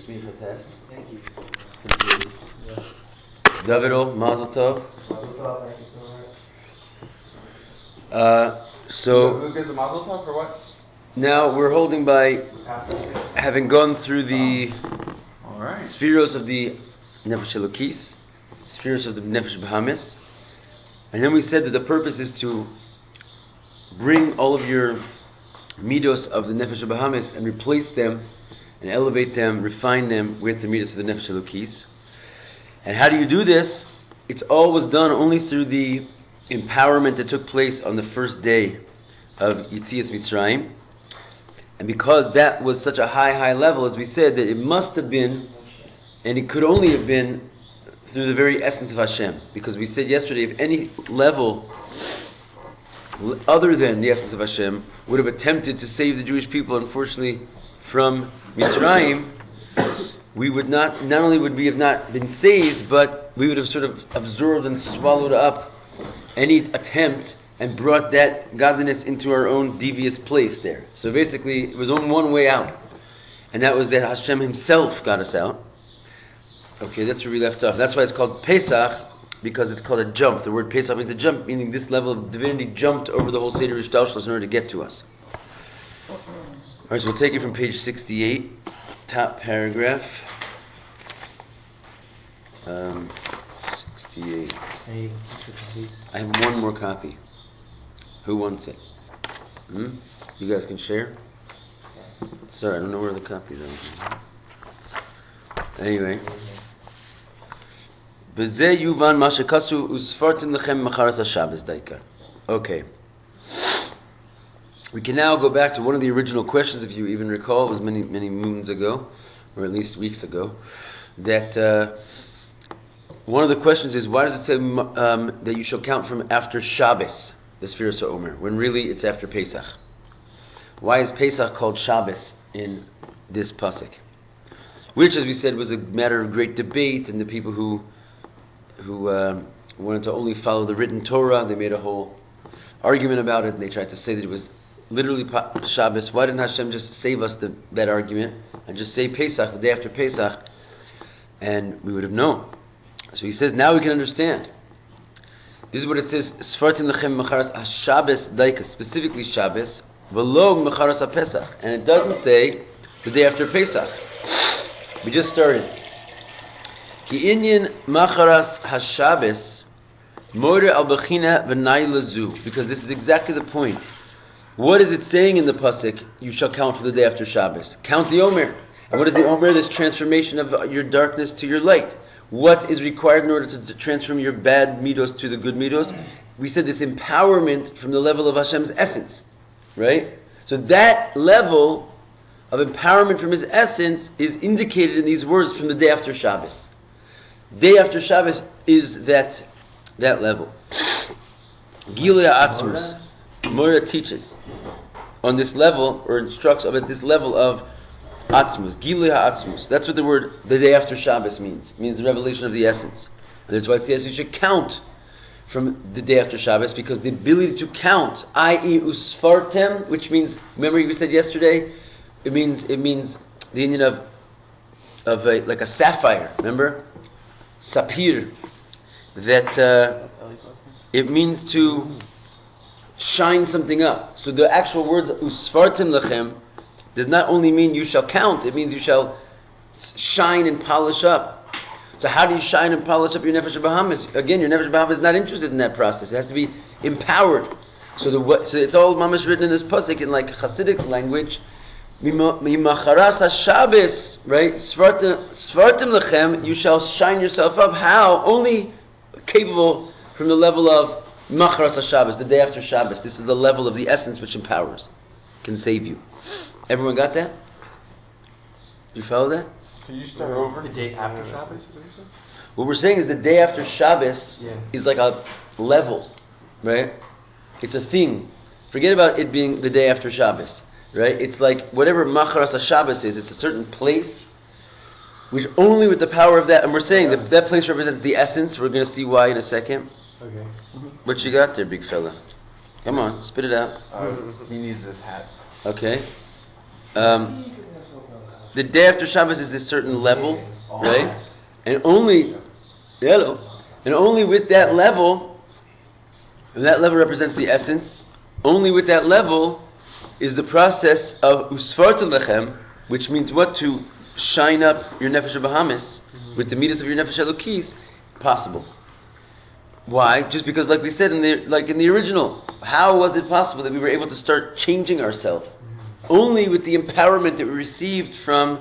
smicha test. Thank you. Yeah. Davido, Mazel Tov. Mazel Tov, thank you so much. So who gives a Mazel Tov for what? now we're holding by having gone through the spheres of the Nefesh Elokis, spheres of the Nefesh Bahamis, and then we said that the purpose is to bring all of your midos of the Nefesh Bahamis and replace them and elevate them, refine them with the midos of the Nefesh Elokis. And how do you do this? It's always done only through the empowerment that took place on the first day of Yetzias Mitzrayim. And because that was such a high level, as we said, that it must have been, and it could only have been, through the very essence of HaShem. Because we said yesterday, if any level other than the essence of HaShem would have attempted to save the Jewish people, unfortunately, from Mitzrayim, we would not only would we have not been saved, but we would have sort of absorbed and swallowed up any attempt and brought that godliness into our own devious place there. So basically, it was only one way out, and that was that HaShem Himself got us out. Okay, that's where we left off. That's why it's called Pesach, because it's called a jump. The word Pesach means a jump, meaning this level of divinity jumped over the whole Seder Ishtalshalos in order to get to us. All right, so we'll take it from page 68, top paragraph. 68. I have one more copy. Who wants it? You guys can share? Sorry, I don't know where the copies are. Anyway. Okay. We can now go back to one of the original questions, if you even recall. It was many moons ago, or at least weeks ago, that one of the questions is, why does it say that you shall count from after Shabbos, the spheres of Omer, when really it's after Pesach? Why is Pesach called Shabbos in this pasuk? Which, as we said, was a matter of great debate, and the people who wanted to only follow the written Torah, they made a whole argument about it, and they tried to say that it was literally Shabbos. Why didn't Hashem just save us that argument and just say Pesach, the day after Pesach, and we would have known? So he says, now we can understand. This is what it says, Sfartim lechem mecharas ha-Shabbos daika, specifically Shabbos, v'lo mecharas ha-Pesach. And it doesn't say the day after Pesach. We just started. Ki inyan mecharas ha-Shabbos moder al-bechina v'nai lazu. Because this is exactly the point. What is it saying in the pasuk? You shall count for the day after Shabbos. Count the Omer. And what is the Omer? This transformation of your darkness to your light. What is required in order to transform your bad midos to the good midos? We said this empowerment from the level of Hashem's essence, right? So that level of empowerment from His essence is indicated in these words from the day after Shabbos. Day after Shabbos is that level. Gilui Ha'atzmus. Mora teaches on this level, or instructs at this level of Atzmus, Gilui Ha'atzmus. That's what the word the day after Shabbos means. It means the revelation of the essence. And that's why it says you should count from the day after Shabbos, because the ability to count, i.e. usfartem, which means, remember we said yesterday, it means the union of like a sapphire, remember? Sapir. That it means to shine something up. So the actual words usfartem lechem does not only mean you shall count, it means you shall shine and polish up. So how do you shine and polish up your Nefesh Bahamis? Again, your Nefesh Bahamis is not interested in that process. It has to be empowered. So it's all mamash written in this pasuk in like Hasidic language. Mimacharas HaShabbos, right? Svartim lechem, you shall shine yourself up. How? Only capable from the level of Macharas HaShabbos, the day after Shabbos. This is the level of the essence which empowers, can save you. Everyone got that? You follow that? Can you start over? The day after Shabbos, is what you said? What we're saying is the day after Shabbos is like a level, right? It's a thing. Forget about it being the day after Shabbos, right? It's like whatever Macharas HaShabbos is, it's a certain place, which only with the power of that, and we're saying that place represents the essence. We're going to see why in a second. Okay. What you got there, big fella? Come on, spit it out. He needs this hat. Okay. the day after Shabbos is this certain level, right? And only with that level, and that level represents the essence. Only with that level is the process of usfartu lechem, which means what? To shine up your nefesh habahamis with the midas of your nefesh elokis, possible. Why? Just because, like we said in the original, how was it possible that we were able to start changing ourselves? Only with the empowerment that we received from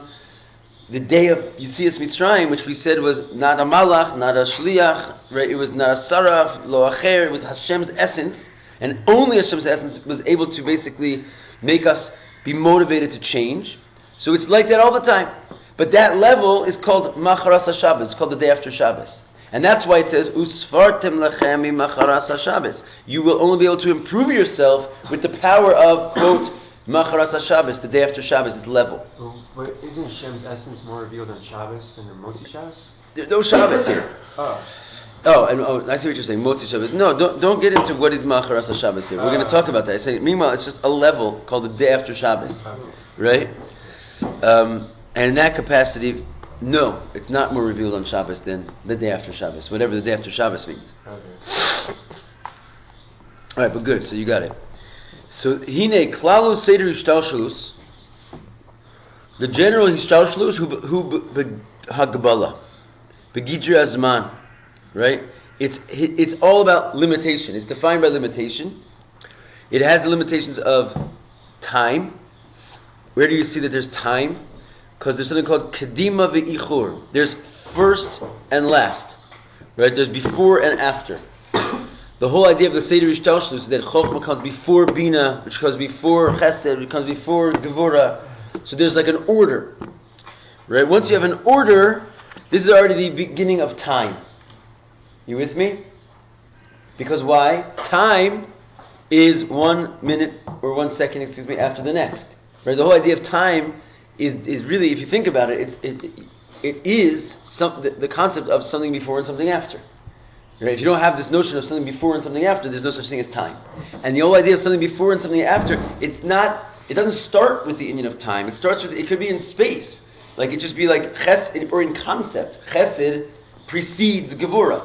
the day of Yetzias Mitzrayim, which we said was not a malach, not a shliach, right? It was not a saraf, lo acher. It was Hashem's essence, and only Hashem's essence was able to basically make us be motivated to change. So it's like that all the time. But that level is called Macharas HaShabbos. It's called the day after Shabbos. And that's why it says, Usfartem lechem Macharas HaShabbos. You will only be able to improve yourself with the power of, quote, Macharas HaShabbos, the day after Shabbos, this level. But isn't Hashem's essence more revealed on Shabbos than on Motzi Shabbos? There's no Shabbos here. I see what you're saying, Motzi Shabbos. No, don't get into what is Macharas HaShabbos here. We're going to talk about that. I say, meanwhile, it's just a level called the day after Shabbos. Right? And in that capacity, no, it's not more revealed on Shabbos than the day after Shabbos, whatever the day after Shabbos means. Okay. Alright, but good, so you got it. So, hine klalo seder hishtalshelus, the general hishtalshelus who hagbala, begidri azman, right? It's all about limitation. It's defined by limitation. It has the limitations of time. Where do you see that there's time? Because there's something called kedima ve'ichur. There's first and last, right? There's before and after. The whole idea of the Seder Ishtalshlus is that Chokhmah comes before Bina, which comes before Chesed, which comes before Gevura. So there's like an order, right? Once you have an order, this is already the beginning of time. You with me? Because why? Time is 1 minute or 1 second, after the next. Right? The whole idea of time is really, if you think about it, it is the concept of something before and something after. Right? If you don't have this notion of something before and something after, there's no such thing as time. And the whole idea of something before and something after, it doesn't start with the union of time. It could be in space. Like it just be like chesed, or in concept. Chesed precedes Gevura.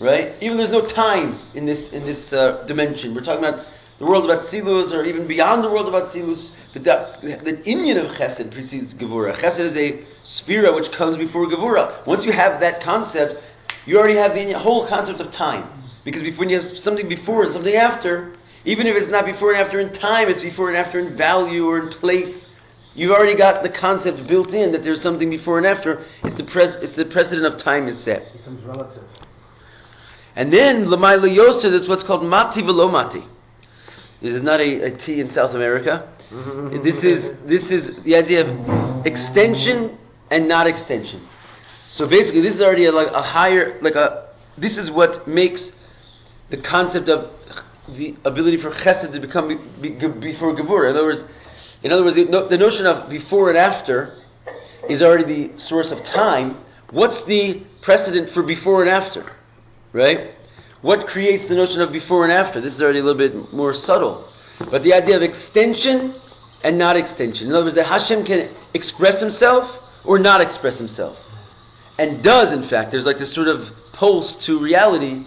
Right? Even there's no time in this dimension. We're talking about the world of Atzilus, or even beyond the world of Atzilus, but the union of Chesed precedes Gevura. Chesed is a sphera which comes before Gevura. Once you have that concept, you already have the whole concept of time. Because when you have something before and something after, even if it's not before and after in time, it's before and after in value or in place. You've already got the concept built in that there's something before and after. It's the precedent of time is set. It becomes relative. And then Lamai Layosa, that's what's called Mati Velo Mati. This is not a tea in South America. This is the idea of extension and not extension. So basically, this is already a higher, this is what makes the concept of the ability for Chesed to become before Gevura. In other words, the notion of before and after is already the source of time. What's the precedent for before and after? Right? What creates the notion of before and after? This is already a little bit more subtle. But the idea of extension and not extension. In other words, that HaShem can express himself or not express himself. And does, in fact. There's like this sort of pulse to reality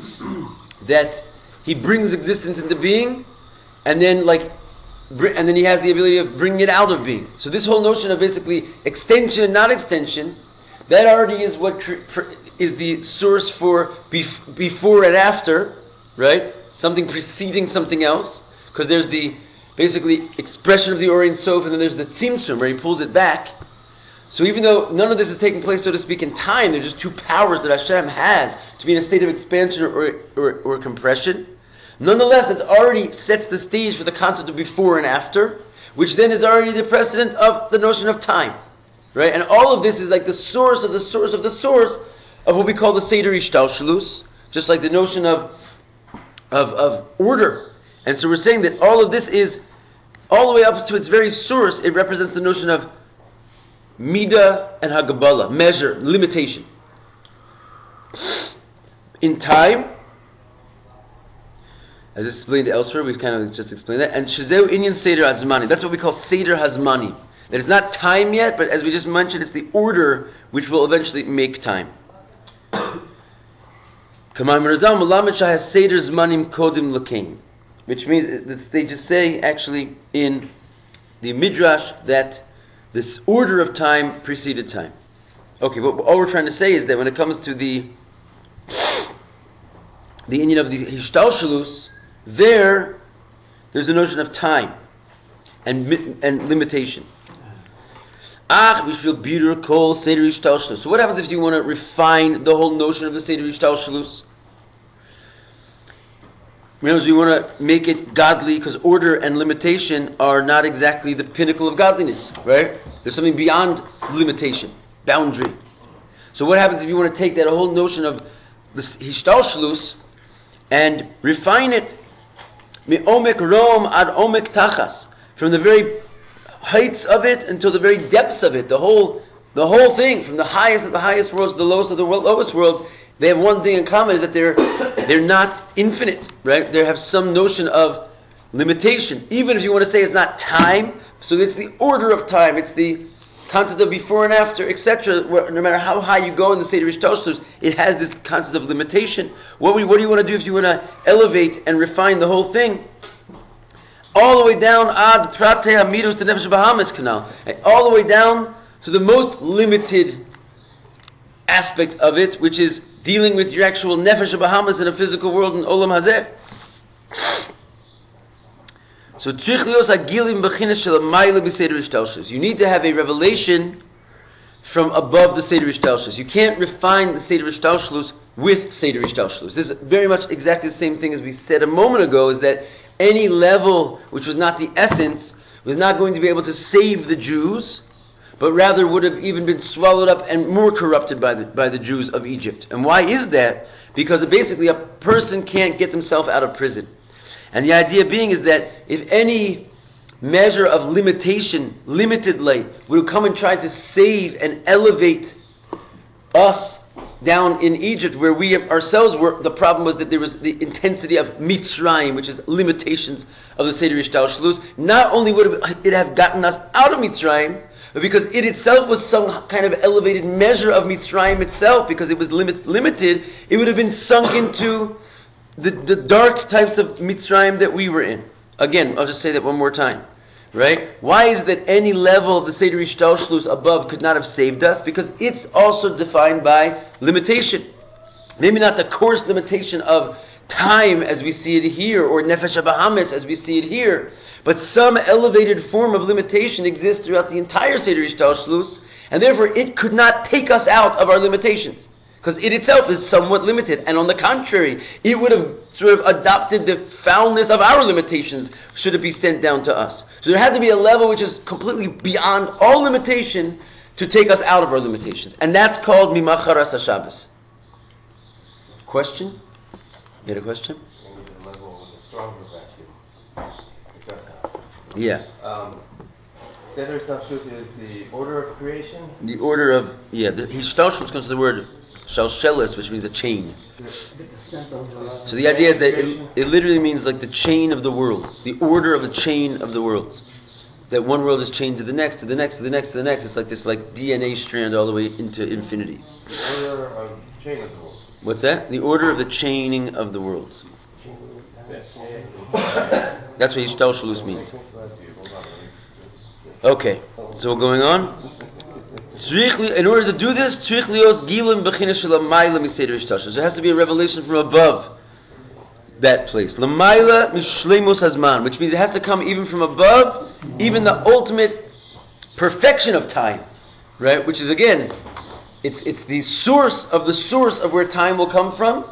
that he brings existence into being, and then he has the ability of bringing it out of being. So this whole notion of basically extension and not extension, that already is what is the source for before and after, right? Something preceding something else, because there's the basically expression of the Or Ein Sof, and then there's the Tzimtzum, where he pulls it back. So even though none of this is taking place, so to speak, in time, there's just two powers that Hashem has to be in a state of expansion or compression. Nonetheless, that already sets the stage for the concept of before and after, which then is already the precedent of the notion of time. Right? And all of this is like the source of the source of the source of what we call the Seder Ishtalshelus, just like the notion of order. And so we're saying that all of this is, all the way up to its very source, it represents the notion of Midah and Hagabala, measure, limitation. In time, as explained elsewhere, we've kind of just explained that, and Shezeu Inyan Seder Hazmani, that's what we call Seder Hazmani. That it's not time yet, but as we just mentioned, it's the order which will eventually make time. Which means that they just say actually in the Midrash that this order of time preceded time. Okay, but all we're trying to say is that when it comes to the Indian of the Hishtalshalus, there's a notion of time and limitation. So what happens if you want to refine the whole notion of the Seder Hishtalshalus? Remember, we want to make it godly because order and limitation are not exactly the pinnacle of godliness, right? There's something beyond limitation, boundary. So what happens if you want to take that whole notion of the Hishtalshalus and refine it? Mi'omek rom ad omek tachas, from the very heights of it until the very depths of it, the whole thing, from the highest of the highest worlds to the lowest of the lowest worlds. They have one thing in common, is that they're not infinite, right? They have some notion of limitation. Even if you want to say it's not time, so it's the order of time, it's the concept of before and after, etc. No matter how high you go in the Seder Hishtalshalus, it has this concept of limitation. What do you want to do if you want to elevate and refine the whole thing? All the way down ad prate hamidus to nefesh bahamas canal, all the way down to the most limited aspect of it, which is dealing with your actual nefesh bahamas in a physical world in olam hazeh. So you need to have a revelation from above the Seder Hishtalshalus. You can't refine the Seder Hishtalshalus with Seder Hishtalshalus. This is very much exactly the same thing as we said a moment ago, is that any level which was not the essence was not going to be able to save the Jews, but rather would have even been swallowed up and more corrupted by the Jews of Egypt. And why is that? Because basically a person can't get himself out of prison. And the idea being is that if any measure of limitation, limited light, would come and try to save and elevate us down in Egypt, where we ourselves were, the problem was that there was the intensity of Mitzrayim, which is limitations of the Seder Hishtalshalus. Not only would it have gotten us out of Mitzrayim, but because it itself was some kind of elevated measure of Mitzrayim itself, because it was limited, it would have been sunk into the dark types of Mitzrayim that we were in. Again, I'll just say that one more time. Right? Why is it that any level of the Seder Hishtalshalus above could not have saved us? Because it's also defined by limitation. Maybe not the coarse limitation of time as we see it here, or nefesh bahamas as we see it here, but some elevated form of limitation exists throughout the entire Seder Hishtalshalus, and therefore it could not take us out of our limitations, because it itself is somewhat limited. And on the contrary, it would have sort of adopted the foulness of our limitations should it be sent down to us. So there had to be a level which is completely beyond all limitation to take us out of our limitations. And that's called Mimacharas HaShabbos. Question? You had a question? Yeah. Seder Hishtalshalus is the order of creation? The order of, the Hishtalshalus comes to the word Shalshelis, which means a chain. So the idea is that it literally means like the chain of the worlds, the order of the chain of the worlds. That one world is chained to the next, to the next, to the next, to the next. It's like this DNA strand all the way into infinity. The order of chain of the worlds. What's that? The order of the chaining of the worlds. That's what Hishtalshalus means. Okay, so going on. In order to do this, there has to be a revelation from above that place. Which means it has to come even from above, even the ultimate perfection of time, right? Which is, again, it's the source of where time will come from,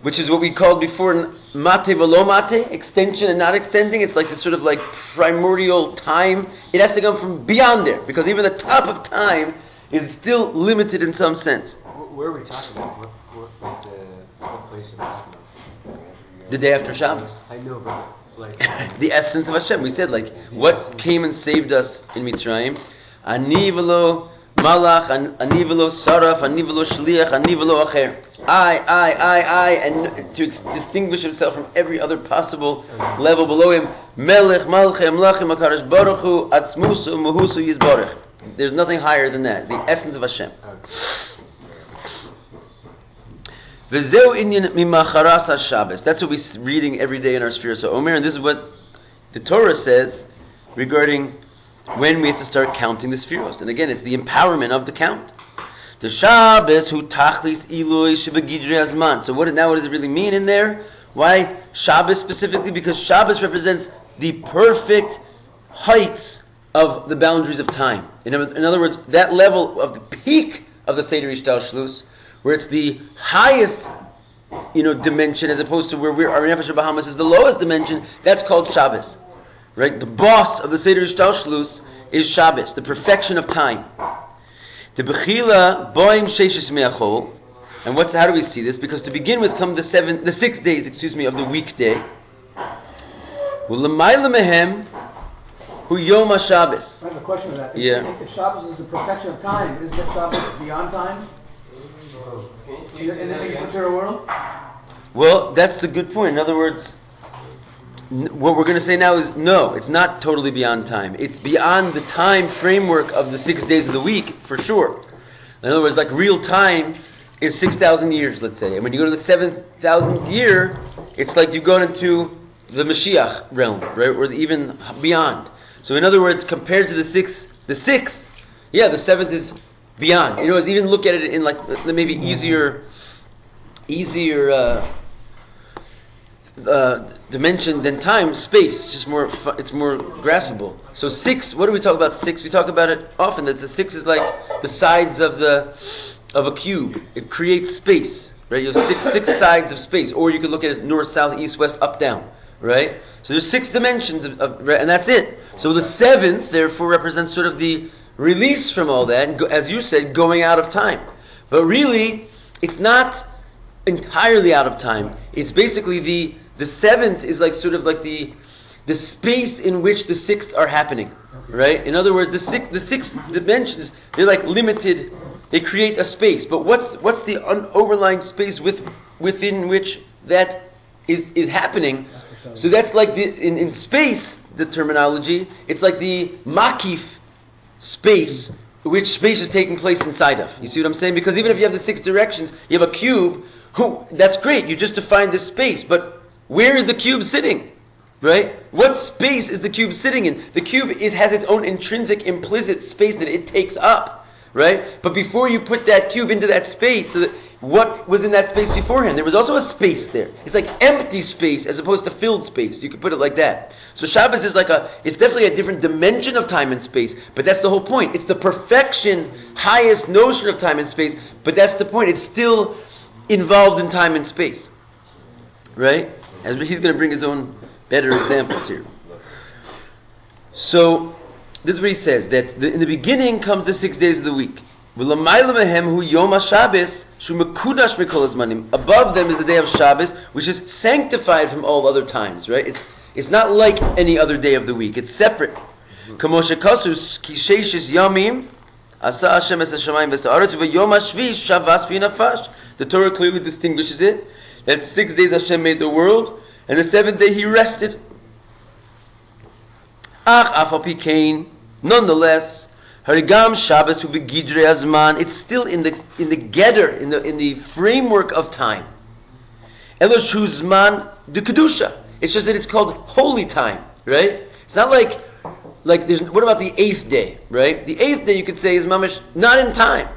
which is what we called before mate velo mate, extension and not extending. It's like this sort of like primordial time. It has to come from beyond there, because even the top of time is still limited in some sense. Where are we talking about? What place are we talking about? The day after Shabbos. I know, but like the essence of HaShem. We said what came and saved us in Mitzrayim. Ani velo Malach, ani v'lo saraf, ani v'lo shliach, ani v'lo acher. I, and to distinguish himself from every other possible level below him. Melech, Malchei, Amlachim, HaKadosh Baruch Hu, Atzmusu, Muhusu, Yizborech. There's nothing higher than that, the essence of Hashem. V'zeu inyan mimacharas HaShabbos. That's what we're reading every day in our sphere. So Omer, and this is what the Torah says regarding when we have to start counting the spheros. And again, it's the empowerment of the count. The Shabbos hu tachlis ilui shebagidrei hazman. So what does it really mean in there? Why Shabbos specifically? Because Shabbos represents the perfect heights of the boundaries of time. In other words, that level of the peak of the Seder Ishtalshlus, where it's the highest, dimension, as opposed to where our Nefesh Bahamas is the lowest dimension. That's called Shabbos, right? The boss of the Seder Ishtalshlus is Shabbos, the perfection of time. The Bechila Boim Sheishis Me'achol, and how do we see this? Because to begin with come the 6 days, of the weekday. U'Lamayla Mehem Hu Yom HaShabbos. I have a question for that. Yeah. If Shabbos is the perfection of time, is that Shabbos beyond time? In the material world? Well, that's a good point. In other words, what we're going to say now is no, it's not totally beyond time. It's beyond the time framework of the 6 days of the week, for sure. In other words, like real time is 6,000 years, let's say. And when you go to the 7,000th year, it's like you go into the Mashiach realm, right? Or even beyond. So in other words, compared to the 7th is beyond. Even look at it in like maybe easier dimension than time, space. It's just it's more graspable. So 6. What do we talk about 6? We talk about it often that the 6 is like the sides of a cube. It creates space, right? You have six sides of space, or you could look at it north, south, east, west, up, down, right? So there's 6 dimensions of and that's it. So the 7th, therefore, represents sort of the release from all that, and as you said, going out of time. But really, it's not entirely out of time. It's basically the 7th is like sort of like the space in which the 6th are happening, right? In other words, the six dimensions, they're like limited. They create a space, but what's the overlying space within which that is happening? So that's like in space, the terminology. It's like the makif space, which space is taking place inside of. You see what I'm saying? Because even if you have the 6 directions, you have a cube. That's great. You just defined this space, but where is the cube sitting? Right? What space is the cube sitting in? The cube has its own intrinsic, implicit space that it takes up. Right? But before you put that cube into that space, so that what was in that space beforehand? There was also a space there. It's like empty space as opposed to filled space. You could put it like that. So Shabbos is it's definitely a different dimension of time and space, but that's the whole point. It's the perfection, highest notion of time and space, but that's the point. It's still involved in time and space. Right? As he's going to bring his own better examples here. So, this is what he says, that in the beginning comes the 6 days of the week. Above them is the day of Shabbos, which is sanctified from all other times, right? It's not like any other day of the week. It's separate. The Torah clearly distinguishes it, that 6 days Hashem made the world, and the 7th day He rested. Nonetheless, Harigam Shabbos hu begidrei hazman. It's still in the gedder, in the framework of time. Elosh hu zman de kedusha. It's just that it's called holy time, right? It's not like there's. What about the 8th day, right? The 8th day you could say is mamish not in time,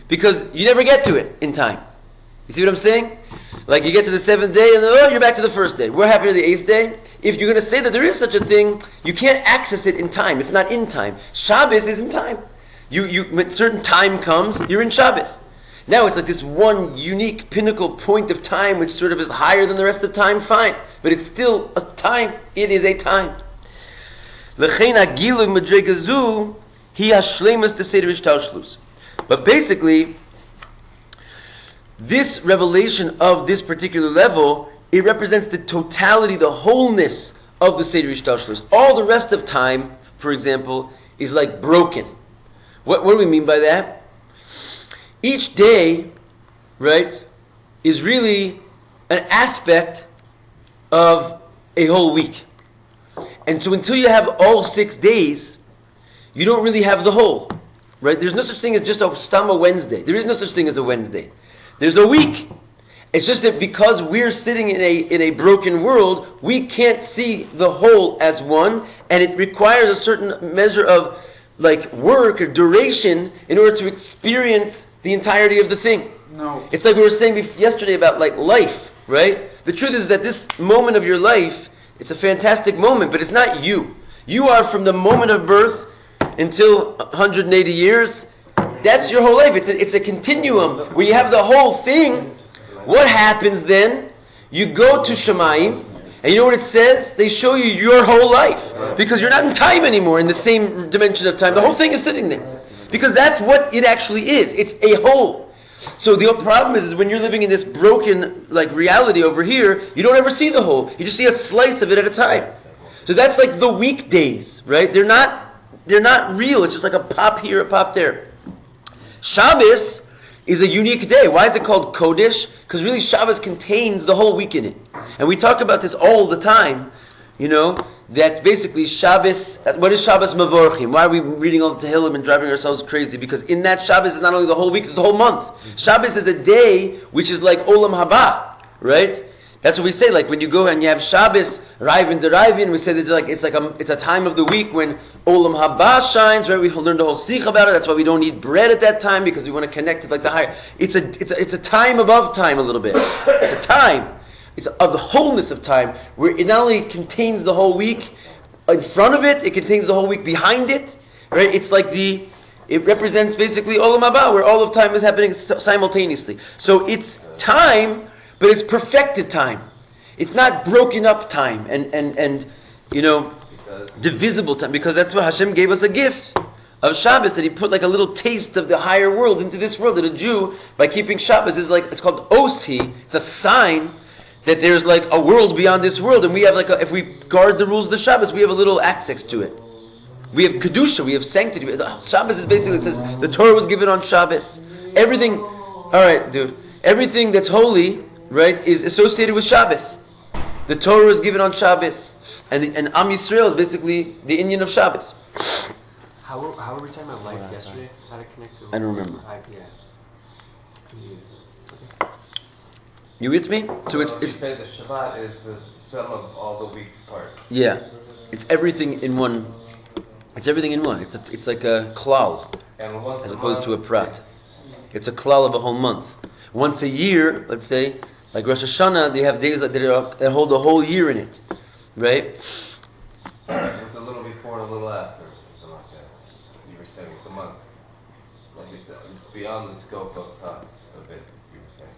because you never get to it in time. You see what I'm saying? Like you get to the 7th day and you're back to the 1st day. We're happy to the 8th day. If you're going to say that there is such a thing, you can't access it in time. It's not in time. Shabbos is in time. When certain time comes, you're in Shabbos. Now it's like this one unique pinnacle point of time which sort of is higher than the rest of time, fine. But it's still a time. It is a time. But basically, this revelation of this particular level, it represents the totality, the wholeness of the Seder Ishtalshlus. All the rest of time, for example, is like broken. What do we mean by that? Each day, right, is really an aspect of a whole week. And so until you have all 6 days, you don't really have the whole. Right? There's no such thing as just a Stama Wednesday. There is no such thing as a Wednesday. There's a week. It's just that because we're sitting in a broken world, we can't see the whole as one, and it requires a certain measure of like work or duration in order to experience the entirety of the thing. No. It's like we were saying yesterday about like life, right? The truth is that this moment of your life, it's a fantastic moment, but it's not you. You are from the moment of birth until 180 years. That's your whole life. It's a continuum. When you have the whole thing, what happens then? You go to Shemayim, and you know what it says? They show you your whole life. Because you're not in time anymore, in the same dimension of time. The whole thing is sitting there. Because that's what it actually is. It's a whole. So the problem is when you're living in this broken like reality over here, you don't ever see the whole. You just see a slice of it at a time. So that's like the weekdays, right? They're not real. It's just like a pop here, a pop there. Shabbos is a unique day. Why is it called Kodesh? Because really Shabbos contains the whole week in it. And we talk about this all the time, that basically Shabbos, what is Shabbos Mavorchim? Why are we reading all the Tehillim and driving ourselves crazy? Because in that Shabbos is not only the whole week, it's the whole month. Shabbos is a day which is like Olam Haba, right? That's what we say, like when you go and you have Shabbos, Raivin Derivin, we say that it's a time of the week when Olam Haba shines, right? We learned the whole Sikh about it. That's why we don't eat bread at that time, because we want to connect to like the higher. It's a time above time a little bit. It's a time. It's of the wholeness of time, where it not only contains the whole week in front of it, it contains the whole week behind it, right? It's like it represents basically Olam Haba, where all of time is happening simultaneously. So it's time, but it's perfected time. It's not broken up time and divisible time, because that's what HaShem gave us a gift of Shabbos, that He put like a little taste of the higher worlds into this world. That a Jew, by keeping Shabbos, is like, it's called Oshi. It's a sign that there's like a world beyond this world, and we have if we guard the rules of the Shabbos, we have a little access to it. We have Kedusha, we have sanctity. Shabbos is basically, it says, the Torah was given on Shabbos. Everything, alright dude, everything that's holy, right, is associated with Shabbos. The Torah is given on Shabbos, and Am Yisrael is basically the Indian of Shabbos. How were we talking about life yesterday? How to connect to I don't remember. Yeah. You with me? So You it's say the Shabbat is the sum of all the week's parts. yeah, it's everything in one. It's everything in one. It's like a klal, And once as a opposed month, to a prat. It's a klal of a whole month. Once a year, let's say, like Rosh Hashanah, they have days that hold a whole year in it, right? It's a little before and a little after, something like that. You were saying it's a month. Like it's beyond the scope of time a bit, you were saying.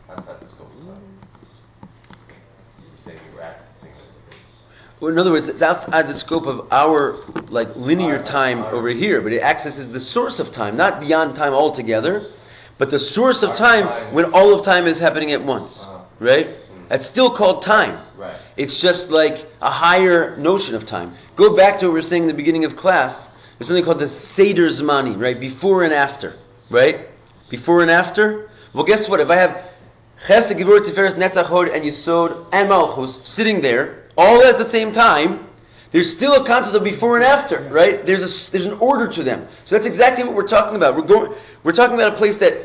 Outside the scope of time. You were saying you were accessing it. Well, in other words, it's outside the scope of our like linear time over here, but it accesses the source of time, not beyond time altogether, but the source of time when all of time is happening at once, right? That's still called time. Right. It's just like a higher notion of time. Go back to what we were saying in the beginning of class. There's something called the Seder Zmani, right? Before and after, right? Before and after. Well, guess what? If I have Chesed, Gevurah, Tiferes, Netzach, Hod, and Yisod, and Malchus sitting there, all at the same time, there's still a concept of before and after, right? There's an order to them. So that's exactly what we're talking about. We're talking about a place that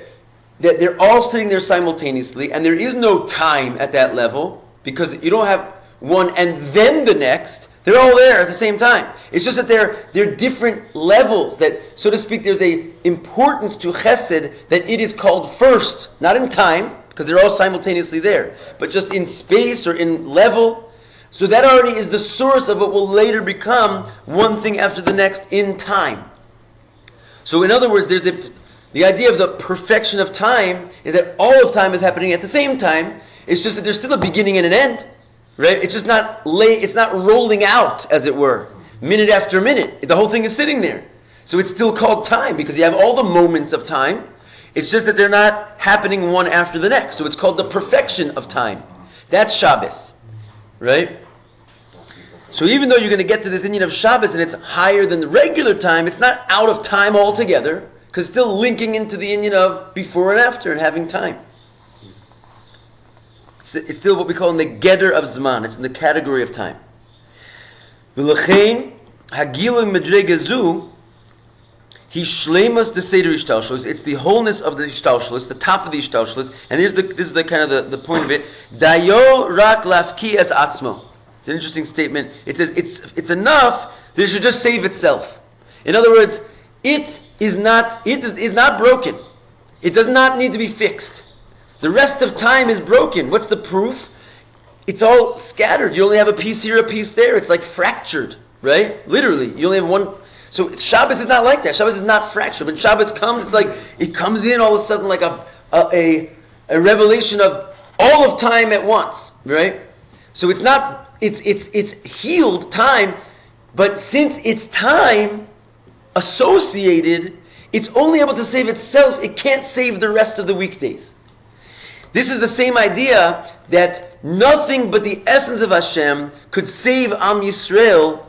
they're all sitting there simultaneously, and there is no time at that level, because you don't have one and then the next. They're all there at the same time. It's just that they're different levels. That, so to speak, there's a importance to Chesed that it is called first, not in time, because they're all simultaneously there, but just in space or in level. So that already is the source of what will later become one thing after the next in time. So in other words, there's the idea of the perfection of time is that all of time is happening at the same time. It's just that there's still a beginning and an end, right? It's just not it's not rolling out, as it were, minute after minute. The whole thing is sitting there. So it's still called time because you have all the moments of time. It's just that they're not happening one after the next. So it's called the perfection of time. That's Shabbos, right? So even though you're going to get to this inyan of Shabbos and it's higher than the regular time, it's not out of time altogether, because it's still linking into the inyan of before and after and having time. It's still what we call in the geder of Zman. It's in the category of time. V'lechein hagilui medrega zu he shleimas the seder ishtalshlus. It's the wholeness of the ishtalshlus, the top of the ishtalshlus. And this is the kind of the point of it. Dayo rak lafki as atzmo. It's an interesting statement. It says it's enough that it should just save itself. In other words, it is not broken. It does not need to be fixed. The rest of time is broken. What's the proof? It's all scattered. You only have a piece here, a piece there. It's like fractured, right? Literally, you only have one. So Shabbos is not like that. Shabbos is not fractured. When Shabbos comes, it's like it comes in all of a sudden like a revelation of all of time at once, right? So it's not. It's healed time, but since it's time associated, it's only able to save itself. It can't save the rest of the weekdays. This is the same idea that nothing but the essence of HaShem could save Am Yisrael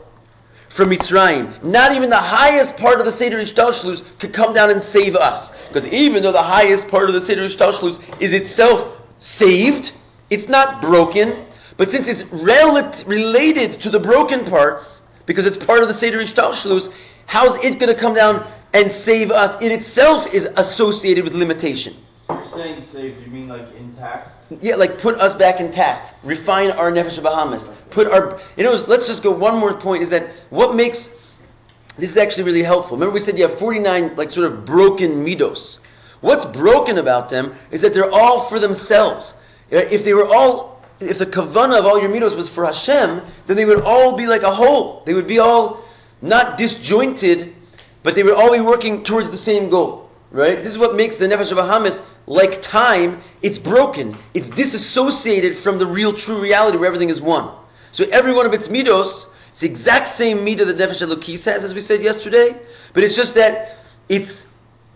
from Mitzrayim. Not even the highest part of the Seder Ishtalshlus could come down and save us. Because even though the highest part of the Seder Ishtalshlus is itself saved, it's not broken. But since it's related to the broken parts, because it's part of the Seder Ishtalshlus, how's it going to come down and save us? It itself is associated with limitation. You're saying saved, you mean like intact? Yeah, like put us back intact. Refine our nefesh bahamas. Let's just go one more point, is that what makes, this is actually really helpful. Remember we said you have 49 like sort of broken midos. What's broken about them is that they're all for themselves. If the kavanah of all your midos was for HaShem, then they would all be like a whole. They would be all not disjointed, but they would all be working towards the same goal. Right? This is what makes the nefesh bahamas like time. It's broken. It's disassociated from the real true reality where everything is one. So every one of its midos, it's the exact same midah that nefesh elokis has, as we said yesterday, but it's just that it's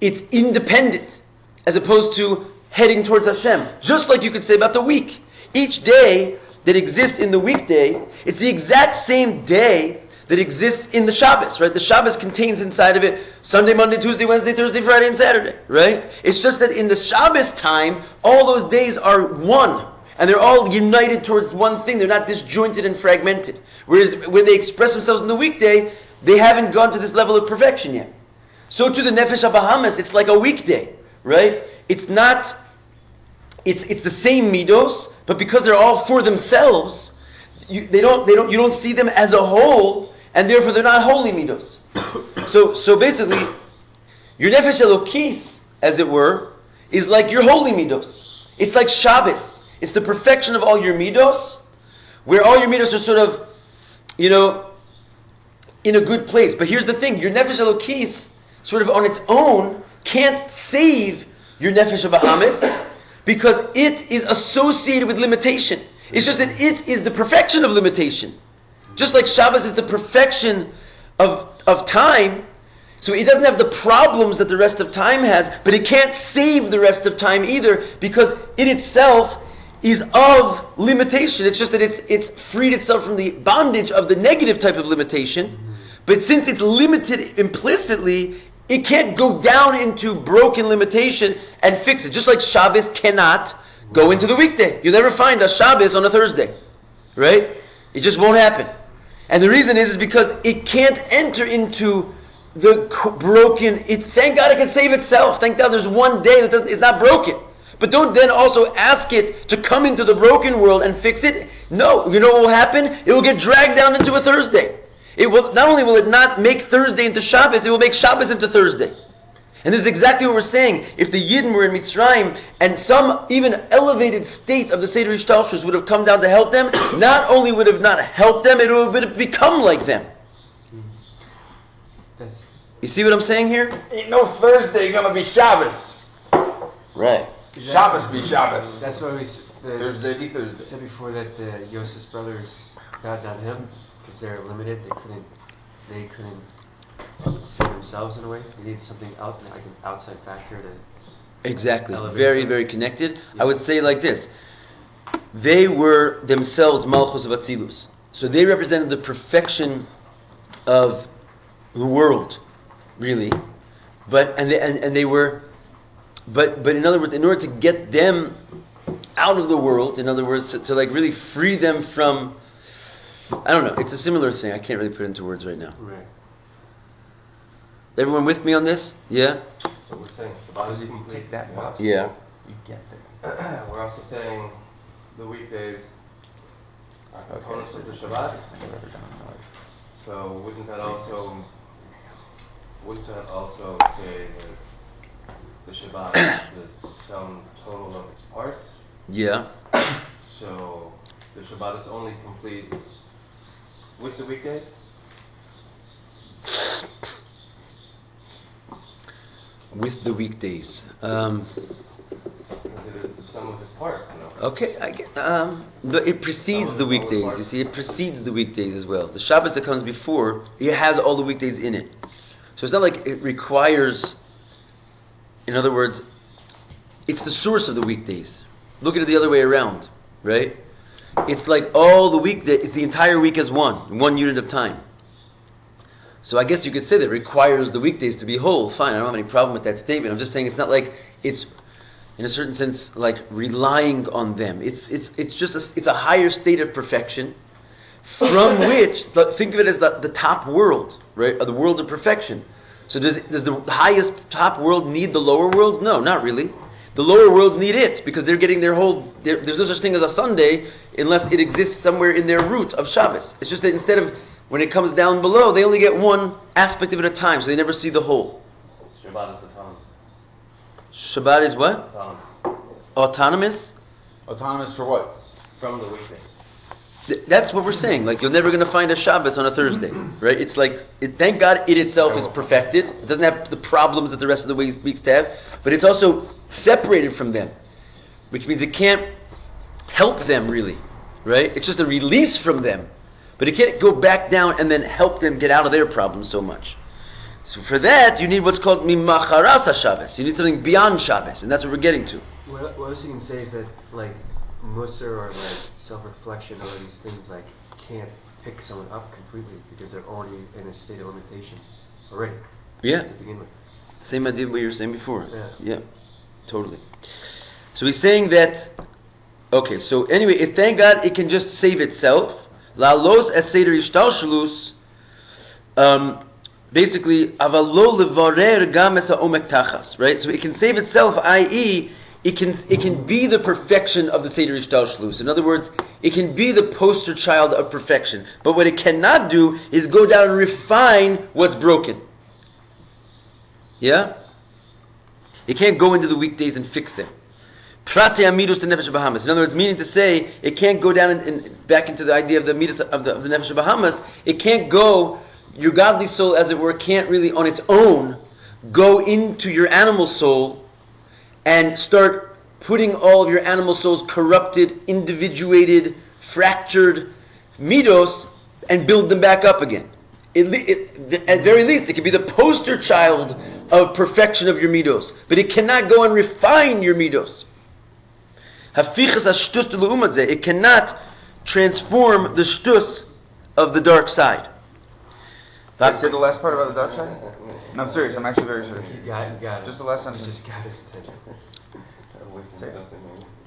independent as opposed to heading towards Hashem. Just like you could say about the week. Each day that exists in the weekday, it's the exact same day that exists in the Shabbos, right? The Shabbos contains inside of it Sunday, Monday, Tuesday, Wednesday, Thursday, Friday, and Saturday, right? It's just that in the Shabbos time, all those days are one, and they're all united towards one thing. They're not disjointed and fragmented. Whereas when they express themselves in the weekday, they haven't gone to this level of perfection yet. So to the Nefesh HaBahamas, it's like a weekday, right? It's not, it's the same midos, but because they're all for themselves, you don't see them as a whole, and therefore they're not holy midos. So basically, your nefesh elokis, as it were, is like your holy midos. It's like Shabbos. It's the perfection of all your midos, where all your midos are sort of, in a good place. But here's the thing: your nefesh elokis, sort of on its own, can't save your nefesh bahamas because it is associated with limitation. It's just that it is the perfection of limitation. Just like Shabbos is the perfection of time, so it doesn't have the problems that the rest of time has, but it can't save the rest of time either, because it itself is of limitation. It's just that it's freed itself from the bondage of the negative type of limitation, but since it's limited implicitly, it can't go down into broken limitation and fix it. Just like Shabbos cannot go into the weekday. You'll never find a Shabbos on a Thursday, right? It just won't happen. And the reason is because it can't enter into the broken. Thank God it can save itself. Thank God there's one day that is not broken. But don't then also ask it to come into the broken world and fix it. No, you know what will happen? It will get dragged down into a Thursday. It will not only will it not make Thursday into Shabbos, it will make Shabbos into Thursday. And this is exactly what we're saying. If the Yidden were in Mitzrayim and some even elevated state of the Seder Ishtalshlus would have come down to help them, not only would have not helped them, it would have become like them. You see what I'm saying here? Ain't no Thursday gonna be Shabbos. Right. Shabbos be Shabbos. That's why Thursday be Thursday. said before that the Yosef's brothers got on him because they're limited. They couldn't save themselves in a way. They needed something out, like an outside factor to. Exactly. Elevate Very, them. very connected. Yeah. I would say like this. They were themselves Malchus of Atzilus. So they represented the perfection of the world, really. But they were, but in other words, in order to get them out of the world, in other words, to like really free them from, I don't know, it's a similar thing. I can't really put it into words right now. Right. Everyone with me on this? Yeah? So we're saying Shabbat is If you complete. take that bus, Yeah. you get there. We're also saying the weekdays are components of the Shabbat. I've never done in my life. So wouldn't that also say that the Shabbat is the sum total of its parts? Yeah. So the Shabbat is only complete with the weekdays? With the weekdays. Because it is the sum of its parts, no? Okay, but it precedes the weekdays. You see, it precedes the weekdays as well. The Shabbos that comes before, it has all the weekdays in it. So it's not like it requires, in other words, it's the source of the weekdays. Look at it the other way around, right? It's like all the weekdays, it's the entire week as one unit of time. So I guess you could say that it requires the weekdays to be whole. Fine, I don't have any problem with that statement. I'm just saying it's not like it's, in a certain sense, like relying on them. It's just it's a higher state of perfection, from which think of it as the top world, right? The world of perfection. So does the highest top world need the lower worlds? No, not really. The lower worlds need it because they're getting their whole. There's no such thing as a Sunday unless it exists somewhere in their root of Shabbos. It's just that instead of when it comes down below, they only get one aspect of it at a time, so they never see the whole. Shabbat is autonomous. Shabbat is what? Autonomous. Autonomous? Autonomous for what? From the weekday. That's what we're saying. Like, you're never going to find a Shabbos on a Thursday, right? It's like, thank God it itself is perfected. It doesn't have the problems that the rest of the weeks have, but it's also separated from them, which means it can't help them really, right? It's just a release from them, but it can't go back down and then help them get out of their problems so much. So for that, you need what's called mimacharas Shabbos. You need something beyond Shabbos, and that's what we're getting to. What else you can say is that, like, Musar or like self-reflection or these things like can't pick someone up completely because they're already in a state of limitation already. Yeah. To begin with. Same idea what you were saying before. Yeah. Totally. So he's saying that, okay, so anyway, thank God it can just save itself. La los es seder ishtalshalus, basically, avalo levarer gam es ha'omek tachas, right? So it can save itself, i.e., it can be the perfection of the Seder Ishtalshalus. In other words, it can be the poster child of perfection. But what it cannot do is go down and refine what's broken. Yeah? It can't go into the weekdays and fix them. Prate amidus to nefesh bahamas. In other words, meaning to say, it can't go down and back into the idea of the amidus of the nefesh bahamas. It can't go, your godly soul, as it were, can't really on its own go into your animal soul and start putting all of your animal soul's corrupted, individuated, fractured midos and build them back up again. At very least, it can be the poster child of perfection of your midos, but it cannot go and refine your midos. It cannot transform the shtus of the dark side. Did I say the last part about the dark side? No, I'm serious. I'm actually very serious. You got it. Just the last You sentence. just got his attention.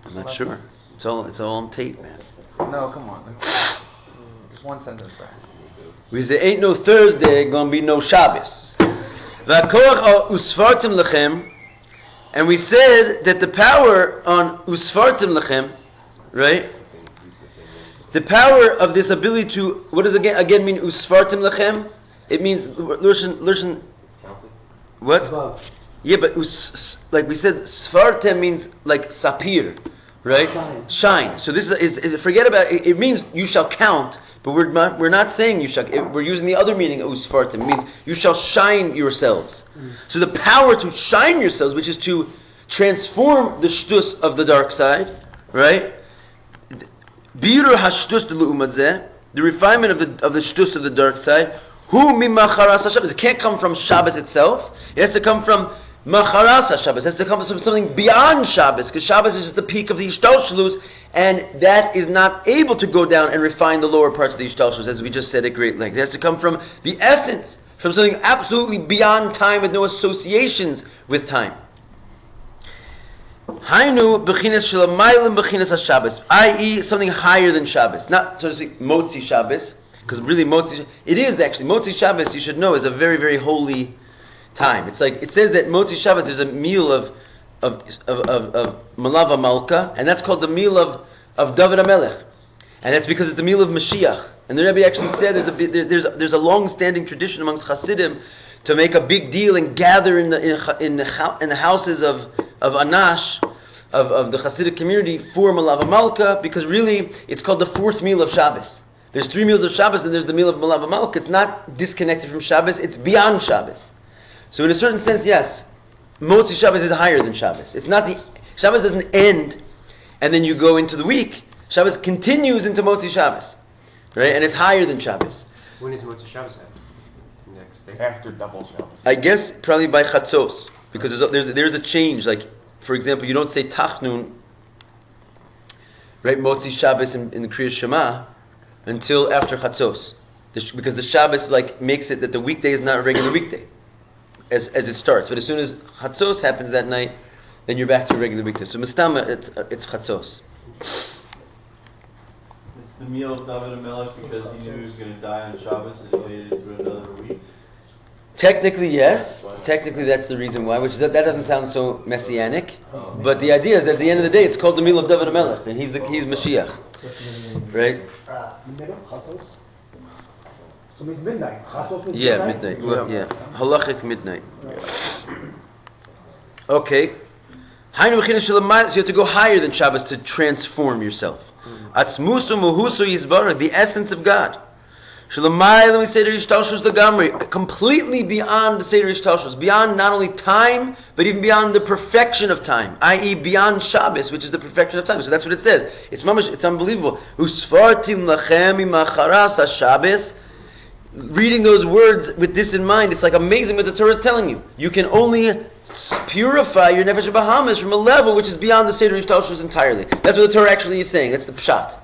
I'm not sure. It's all on tape, man. No, come on. Just one sentence back. We say ain't no Thursday, gonna be no Shabbos. V'akoach usfartim lechem, and we said that the power on usfartim lechem, right? The power of this ability to, what does again mean usfartim lechem? It means listen. What? Above. Yeah, but like we said, svartem means like sapir, right? Shine. So this is forget about it. It means you shall count, but we're not saying you shall. We're using the other meaning of usfartem. It means you shall shine yourselves. So the power to shine yourselves, which is to transform the shtus of the dark side, right? Birur hashtus l'umatzeh, the refinement of the shtus of the dark side. Hu mimacharas Shabbos. It can't come from Shabbos itself. It has to come from Macharas Shabbos has to come from something beyond Shabbos, because Shabbos is just the peak of the Ishtalshalus, and that is not able to go down and refine the lower parts of the Ishtalshalus, as we just said at great length. It has to come from the essence, from something absolutely beyond time with no associations with time. Hainu b'chinas shelamaylim b'chinas haShabbos, i.e., something higher than Shabbos, not so to speak Motzi Shabbos, because really it is actually Motzi Shabbos. You should know is a very, very holy time. It's like it says that Motzi Shabbos there's a meal of Malava Malka, and that's called the meal of David HaMelech, and that's because it's the meal of Mashiach. And the Rabbi actually said there's a long-standing tradition amongst Hasidim to make a big deal and gather in the houses of Anash of the Hasidic community for Malava Malka, because really it's called the fourth meal of Shabbos. There's 3 meals of Shabbos and there's the meal of Malava Malka. It's not disconnected from Shabbos, it's beyond Shabbos. So in a certain sense, yes, Motzi Shabbos is higher than Shabbos. It's not Shabbos doesn't end and then you go into the week. Shabbos continues into Motzi Shabbos, right? And it's higher than Shabbos. When is Motzi Shabbos happen? Next day? After double Shabbos. I guess probably by Chatzos, because there's a change. Like, for example, you don't say Tachnun, right? Motzi Shabbos in the Kriyas Shema until after Chatzos, because the Shabbos makes it that the weekday is not a regular weekday as it starts. But as soon as Chatzos happens that night, then you're back to a regular weekday. So Mistama, it's Chatzos. It's the meal of David HaMelech because he knew he was going to die on Shabbos and he waited for another week. Technically, yes. Technically, that's the reason why. Which that doesn't sound so messianic, but the idea is that at the end of the day, it's called the meal of David HaMelech, and he's Mashiach, right? So it's midnight. Yeah, midnight. Well, yeah, halachic midnight. Okay. So you have to go higher than Shabbos to transform yourself. Atzmusu muhusu yizbarach, the essence of God. Completely beyond the Seder Ishtalshus, beyond not only time, but even beyond the perfection of time, i.e. beyond Shabbos, which is the perfection of time. So that's what it says. It's unbelievable. Usfartim lachem imacharas haShabbos. Reading those words with this in mind, it's like amazing what the Torah is telling you. You can only purify your nefesh bahamas from a level which is beyond the Seder Ishtalshus entirely. That's what the Torah actually is saying. That's the pshat,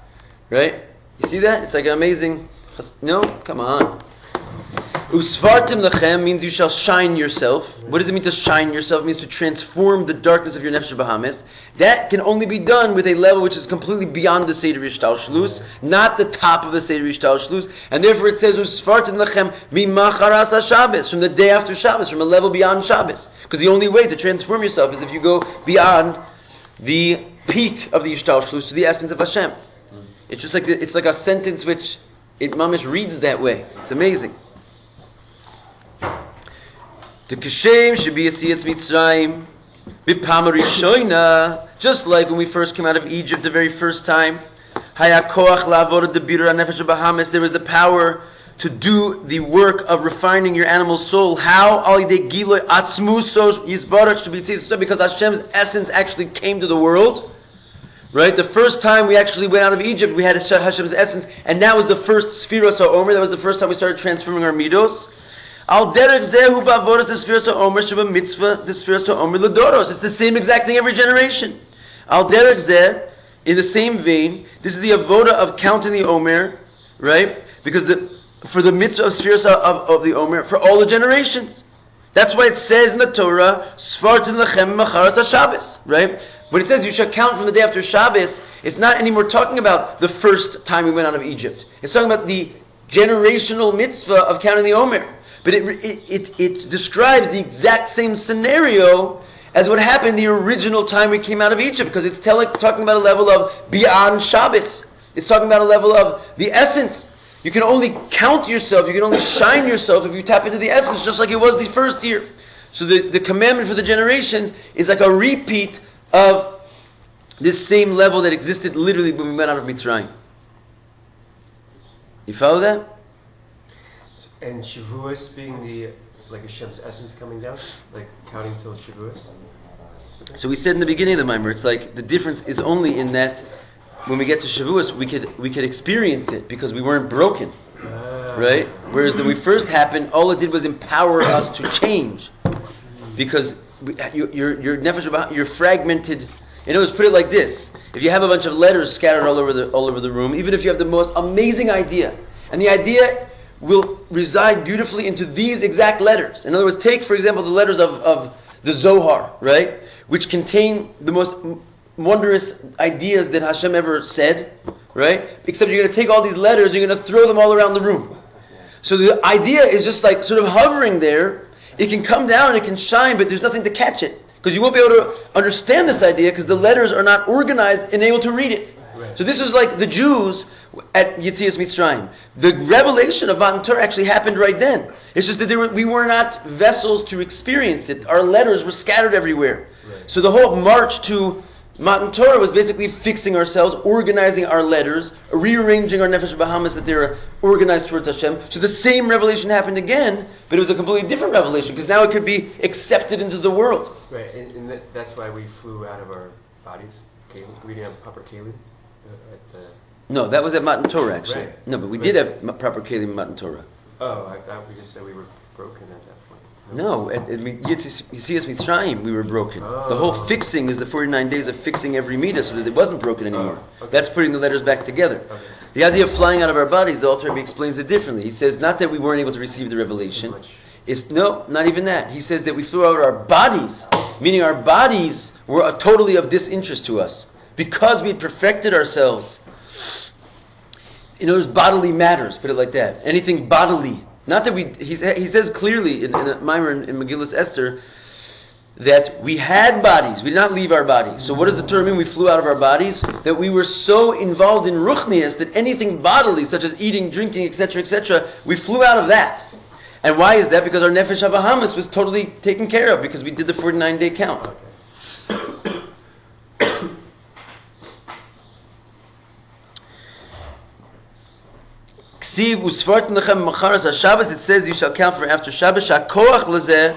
right? You see that? It's like an amazing. No, come on. Usfartim lachem means you shall shine yourself. What does it mean to shine yourself? It means to transform the darkness of your nefesh bahamas. That can only be done with a level which is completely beyond the Seder Ishtalshus, not the top of the Seder Ishtalshus. And therefore it says Usfartim lachem mimacharas haShabbos, from the day after Shabbos, from a level beyond Shabbos. Because the only way to transform yourself is if you go beyond the peak of the Ishtalshus to the essence of HaShem. It's just like it's like a sentence which it mamish reads that way. It's amazing. The kashem should be a siyatz Mitzrayim, b'pam rishoina, just like when we first came out of Egypt the very first time. Hayakoach la'avodah debirur nefesh bahamas. There was the power to do the work of refining your animal soul. How? Al yidei giloy atzmuso yizbarach shebitzitzah, because Hashem's essence actually came to the world. Right? The first time we actually went out of Egypt, we had Hashem's essence, and that was the first Sfiros HaOmer. That was the first time we started transforming our midos. Al derech zehu ba'avodas the Sfiros HaOmer sheba mitzvah the Sfiros HaOmer l'doros. It's the same exact thing every generation. Al derech zeh, in the same vein, this is the avoda of counting the Omer, right? Because for the mitzvah of Sfiros of the Omer, for all the generations. That's why it says in the Torah, Sfartin lechem macharas haShabbos, right? When it says you shall count from the day after Shabbos, it's not anymore talking about the first time we went out of Egypt. It's talking about the generational mitzvah of counting the Omer. But it describes the exact same scenario as what happened the original time we came out of Egypt, because it's talking about a level of beyond Shabbos. It's talking about a level of the essence. You can only count yourself, you can only shine yourself if you tap into the essence, just like it was the first year. So the commandment for the generations is like a repeat of this same level that existed literally when we went out of Mitzrayim. You follow that? And Shavuos being like Hashem's essence coming down, like counting till Shavuos. So we said in the beginning of the Maimer, it's like the difference is only in that when we get to Shavuos, we could experience it because we weren't broken, right? Whereas when we first happened, all it did was empower us to change, because your nefesh habahama, you're fragmented. In other words, put it like this: if you have a bunch of letters scattered all over the room, even if you have the most amazing idea, and the idea will reside beautifully into these exact letters. In other words, take for example the letters of the Zohar, right, which contain the most wondrous ideas that Hashem ever said, right? Except you're going to take all these letters, you're going to throw them all around the room. So the idea is just like sort of hovering there. It can come down, it can shine, but there's nothing to catch it. Because you won't be able to understand this idea because the letters are not organized and able to read it. Right. So this is like the Jews at Yetzias Mitzrayim. The revelation of Matan Torah actually happened right then. It's just that we were not vessels to experience it. Our letters were scattered everywhere. Right. So the whole march to Matan Torah was basically fixing ourselves, organizing our letters, rearranging our nefesh bahamas that they were organized towards Hashem. So the same revelation happened again, but it was a completely different revelation because now it could be accepted into the world. Right, and that's why we flew out of our bodies. We didn't have proper kelim at the... No, that was at Matan Torah actually. Right. No, but we did have proper kelim at Matan Torah. Oh, I thought we just said we were broken at that point. No, you see us Mitzrayim, we were broken. Oh. The whole fixing is the 49 days of fixing every midah so that it wasn't broken anymore. Oh, okay. That's putting the letters back together. Okay. The idea of flying out of our bodies, the Alter Rebbe explains it differently. He says not that we weren't able to receive the revelation. It's no, not even that. He says that we flew out our bodies, meaning our bodies were totally of disinterest to us because we had perfected ourselves. In other words, bodily matters, put it like that. Anything bodily. Not that he says clearly in a Mimer in Megillus Esther that we had bodies, we did not leave our bodies. So what does the Torah mean? We flew out of our bodies? That we were so involved in ruchnias that anything bodily, such as eating, drinking, etc., we flew out of that. And why is that? Because our nefesh habahamas was totally taken care of because we did the 49-day count. It says you shall count for after Shabbos. The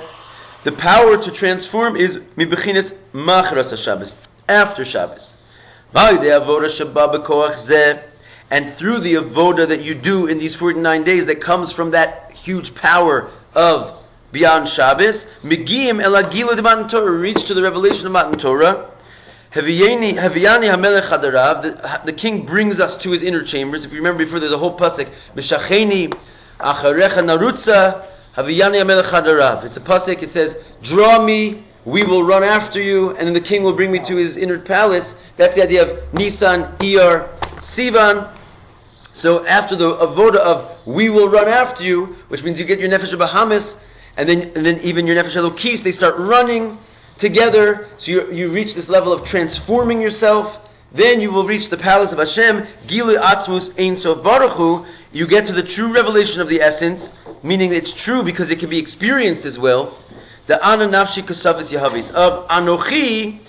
power to transform is mibechinas macharas Shabbos, after Shabbos. And through the avoda that you do in these 49 days that comes from that huge power of beyond Shabbos, Megiyim el Agilo de Matan Torah, reach to the revelation of Matan Torah. Haviyani hamelech hadarav, the king brings us to his inner chambers. If you remember before, there's a whole pasuk, Meshacheni acharecha narutza haviyani hamelech hadarav. It's a pasuk. It says, "Draw me, we will run after you," and then the king will bring me to his inner palace. That's the idea of Nisan, Iyar, Sivan. So after the avoda of "we will run after you," which means you get your nefesh bahamas, and then even your nefesh elokis, they start running together, so you reach this level of transforming yourself. Then you will reach the palace of Hashem, Gilui Atzmus Ein Sof Baruch Hu. You get to the true revelation of the essence, meaning it's true because it can be experienced as well. The Ana Nafshi Kasafis Yahavis of Anochi,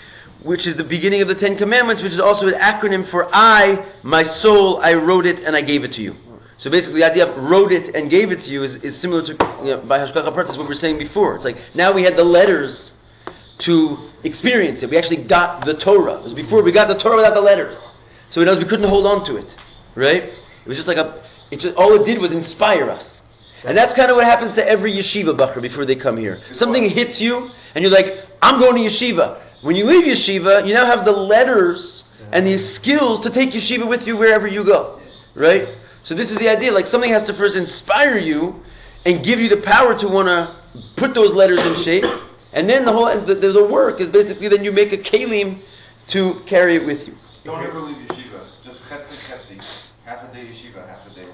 which is the beginning of the 10 Commandments, which is also an acronym for I, my soul, I wrote it and I gave it to you. So basically the idea of wrote it and gave it to you is similar to, by Hashgacha Pratis, what we were saying before. It's like now we had the letters to experience it. We actually got the Torah. It was before we got the Torah without the letters. So in other words, we couldn't hold on to it. Right? It was just like all it did was inspire us. And that's kind of what happens to every yeshiva bacher before they come here. Something hits you, and you're like, I'm going to yeshiva. When you leave yeshiva, you now have the letters and the skills to take yeshiva with you wherever you go. Right? So this is the idea. Like something has to first inspire you and give you the power to want to put those letters in shape. And then the work is basically then you make a kelim to carry it with you. Don't ever leave yeshiva. Just chetzi. Half a day yeshiva, half a day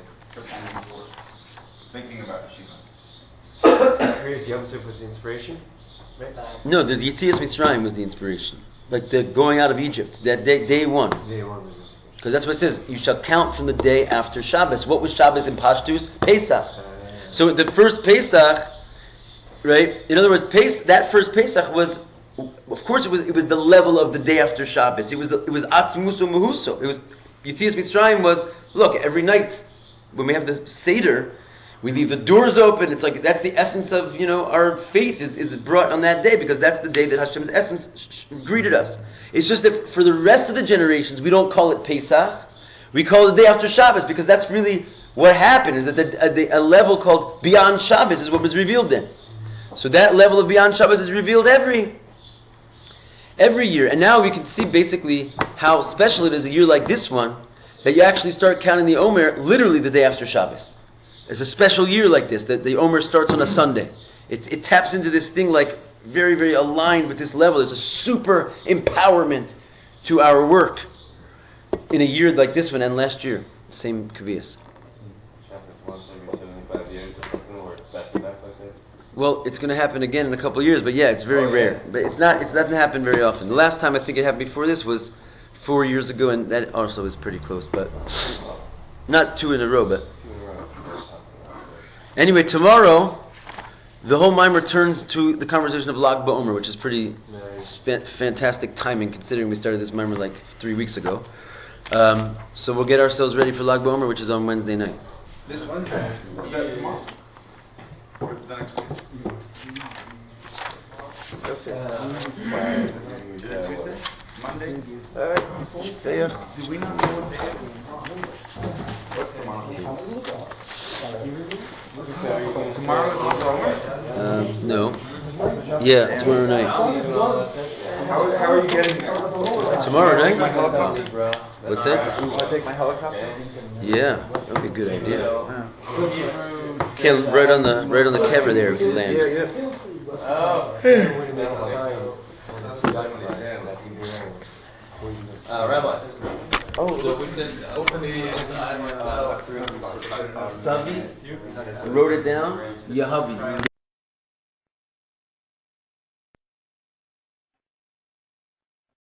thinking about yeshiva. Curious, Yom Tov was the inspiration? Right? No, the Yetzias Mitzrayim was the inspiration. Like the going out of Egypt, that day one. Day one was the inspiration. Because that's what it says. You shall count from the day after Shabbos. What was Shabbos in Pashtus? Pesach. So the first Pesach, right? In other words, that first Pesach was, of course, it was the level of the day after Shabbos. It was Atzmuso Mehuso. It was Yetzias Mitzrayim was, look, every night when we have the Seder, we leave the doors open. It's like that's the essence of our faith is brought on that day because that's the day that Hashem's essence greeted us. It's just that for the rest of the generations we don't call it Pesach. We call it the day after Shabbos because that's really what happened. Is that a level called beyond Shabbos is what was revealed then. So that level of beyond Shabbos is revealed every year. And now we can see basically how special it is a year like this one, that you actually start counting the Omer literally the day after Shabbos. It's a special year like this, that the Omer starts on a Sunday. It taps into this thing like very, very aligned with this level. There's a super empowerment to our work in a year like this one and last year. Same Kaviyas. Once every 75 years or something, where it's back to back like that. Well, it's going to happen again in a couple of years, but yeah, it's very rare. But it doesn't happen very often. The last time I think it happened before this was 4 years ago, and that also is pretty close, but not 2 in a row. But anyway, tomorrow the whole mimer turns to the conversation of Lag BaOmer, which is pretty fantastic timing considering we started this mimer like 3 weeks ago. So we'll get ourselves ready for Lag BaOmer, which is on Wednesday night. This Wednesday? Is that tomorrow? Or the next day? Tuesday? Monday? Do we not know what day What's tomorrow? Tomorrow is Lag BaOmer? No. Yeah, tomorrow night. How are you getting there? Tomorrow night? My helicopter? What's that? Can I take my helicopter? Yeah, that would be a good idea. Okay, right on the cover there if you land. Rabbi. So we said openly Savis wrote it down. Yahavis.